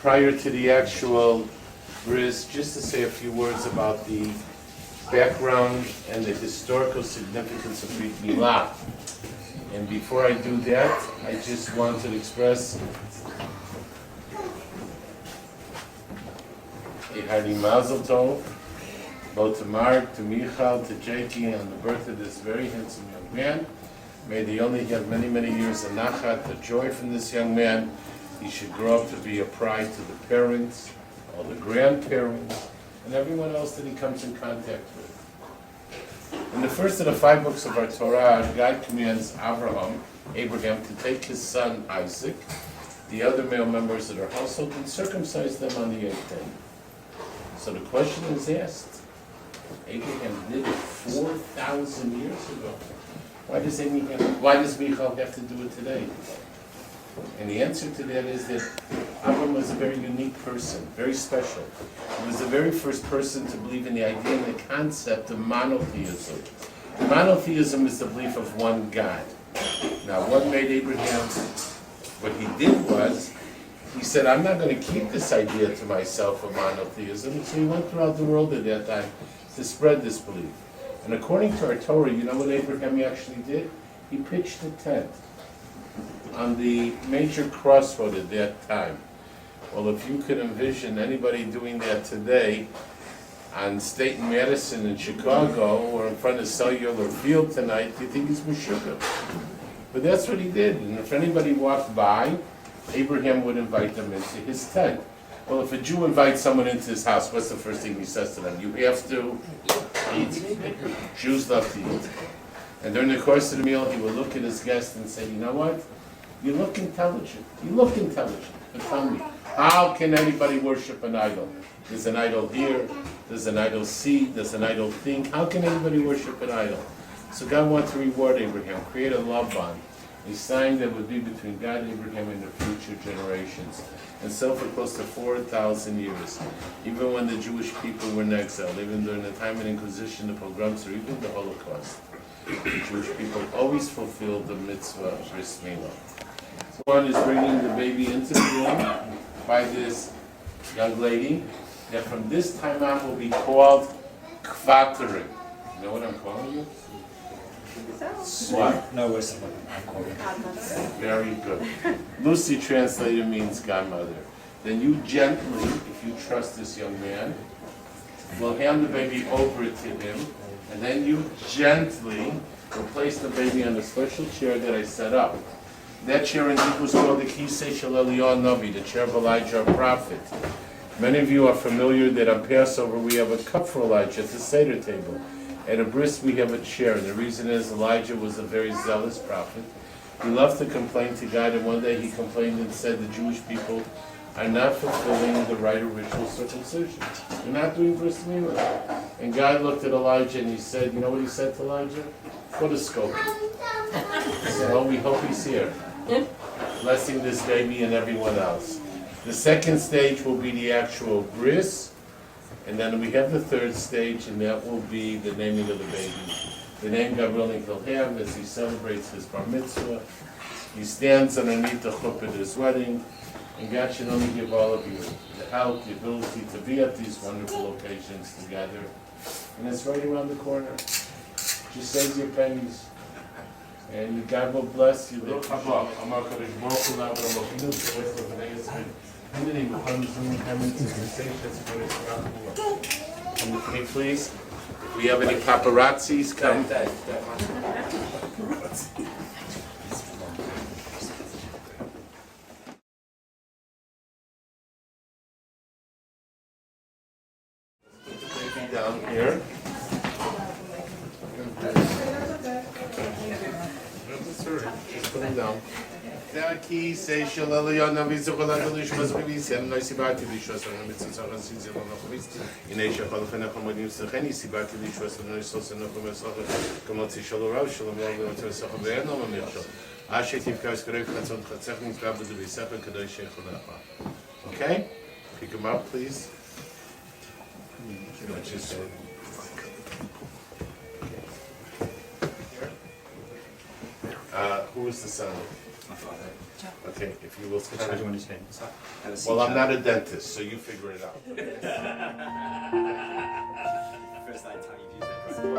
prior to the actual Bris, just to say a few words about the background and the historical significance of Brit Milah. And before I do that, I just want to express a Hari Mazel Tov, both to Mark, to Michal, to Jakey, on the birth of this very handsome young man. May they only have many, many years of nachat, the joy from this young man. He should grow up to be a pride to the parents, all the grandparents, and everyone else that he comes in contact with. In the first of the 5 books of our Torah, God commands Abraham, to take his son Isaac, the other male members of their household, and circumcise them on the 8th day. So the question is asked, Abraham did it 4,000 years ago. Why does Michal have to do it today? And the answer to that is that Abraham was a very unique person, very special. He was the very first person to believe in the idea and the concept of monotheism. Monotheism is the belief of one God. Now, what made Abraham, what he did was, he said, I'm not going to keep this idea to myself of monotheism. So he went throughout the world at that time to spread this belief. And according to our Torah, you know what Abraham actually did? He pitched a tent on the major crossroad at that time. Well, if you could envision anybody doing that today on State and Madison in Chicago or in front of Cellular Field tonight, you think he's Meshuggah. But that's what he did. And if anybody walked by, Abraham would invite them into his tent. Well, if a Jew invites someone into his house, what's the first thing he says to them? You have to eat. Jews love to eat. And during the course of the meal, he will look at his guest and say, you know what? You look intelligent. You look intelligent. But tell me, how can anybody worship an idol? There's an idol here. There's an idol see. There's an idol think. How can anybody worship an idol? So God wants to reward Abraham, create a love bond, a sign that would be between God and Abraham and the future generations. And so for close to 4,000 years, even when the Jewish people were in exile, even during the time of the Inquisition, the pogroms, or even the Holocaust, the Jewish people always fulfilled the mitzvah of Bris Milah. One is bringing the baby into the room by this young lady that from this time on will be called Kvatering. You know what I'm calling you? What? No, we're someone. Very good. Lucy translated means godmother. Then you gently, if you trust this young man, will hand the baby over to him, and then you gently will place the baby on a special chair that I set up. That chair in Hebrew is called the Kisei Shel Eliyahu Navi, the chair of Elijah, a prophet. Many of you are familiar that on Passover we have a cup for Elijah at the Seder table. At a bris we have a chair, and the reason is Elijah was a very zealous prophet. He loved to complain to God, and one day he complained and said the Jewish people are not fulfilling the rite of ritual circumcision. They're not doing bris milah. And God looked at Elijah and he said, you know what he said to Elijah? Put a scope. So we hope he's here, blessing this baby and everyone else. The second stage will be the actual bris. And then we have the third stage, and that will be the naming of the baby. The name God willing he'll have as he celebrates his bar mitzvah. He stands underneath the chuppah at his wedding, and God should only give all of you the help, the ability to be at these wonderful occasions together. And it's right around the corner. Just save your pennies. And God will bless you. Okay, please. If we have any paparazzis, come. Put the baby down here. Just put him down. Ki say shalala na vizu khala dalish mazribi sen no sibati lishos na mitzvah rasin zelo no khvist inay shachal khana khamodim sakhani sibati lishos no isos no khomesach kamot shalora shalom lo to sakh be no mamsho ashetiv kas krek khatzon khatzach mit gab de bisach kadoy shekhola. Okay, pick him up please. Who is the son? My father. Okay, if you will Which one do you want to change? Well, I'm not a dentist, so you figure it out. First time you've used that.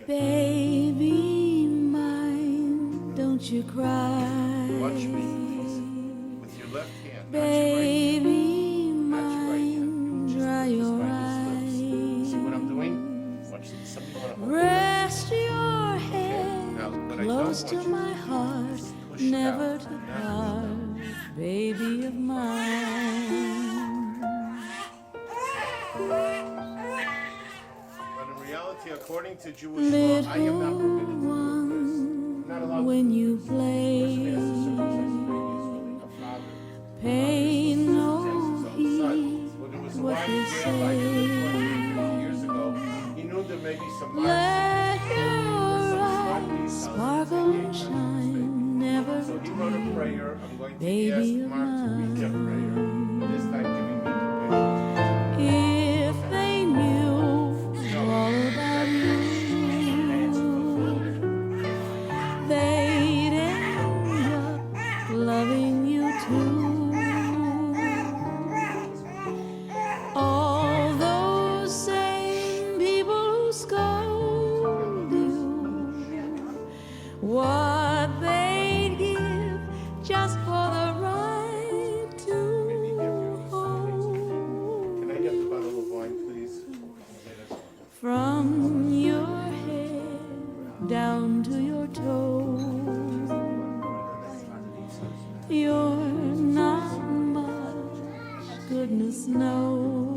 Baby mine, don't you cry. Watch me with your left hand. Baby Not your right hand. mine, Just dry put this your by his lips. eyes. See what I'm doing? Watch this. Some people want to hold it. Rest your head Now, what I don't close want to you to my do heart, is push never out. to Now, part, baby of mine. But in reality, according to Jewish law, I am not Little permitted to do this. I'm not allowed to when do you this. play, Person has to circumcise the baby is really a father. pay no heed When there was a what wine they in jail like say. 20 years ago, he knew there may be some marks. Let your eyes sparkle and shine, never So he wrote a prayer. I'm going to Baby ask of Mark to read that prayer. This time giving me permission. if they knew all about you, they'd end up loving you too. All those same people who scold you, what they'd give just for the right to hold. Can I get the bottle of wine, please? From your head down to your toes, you're not much, goodness knows.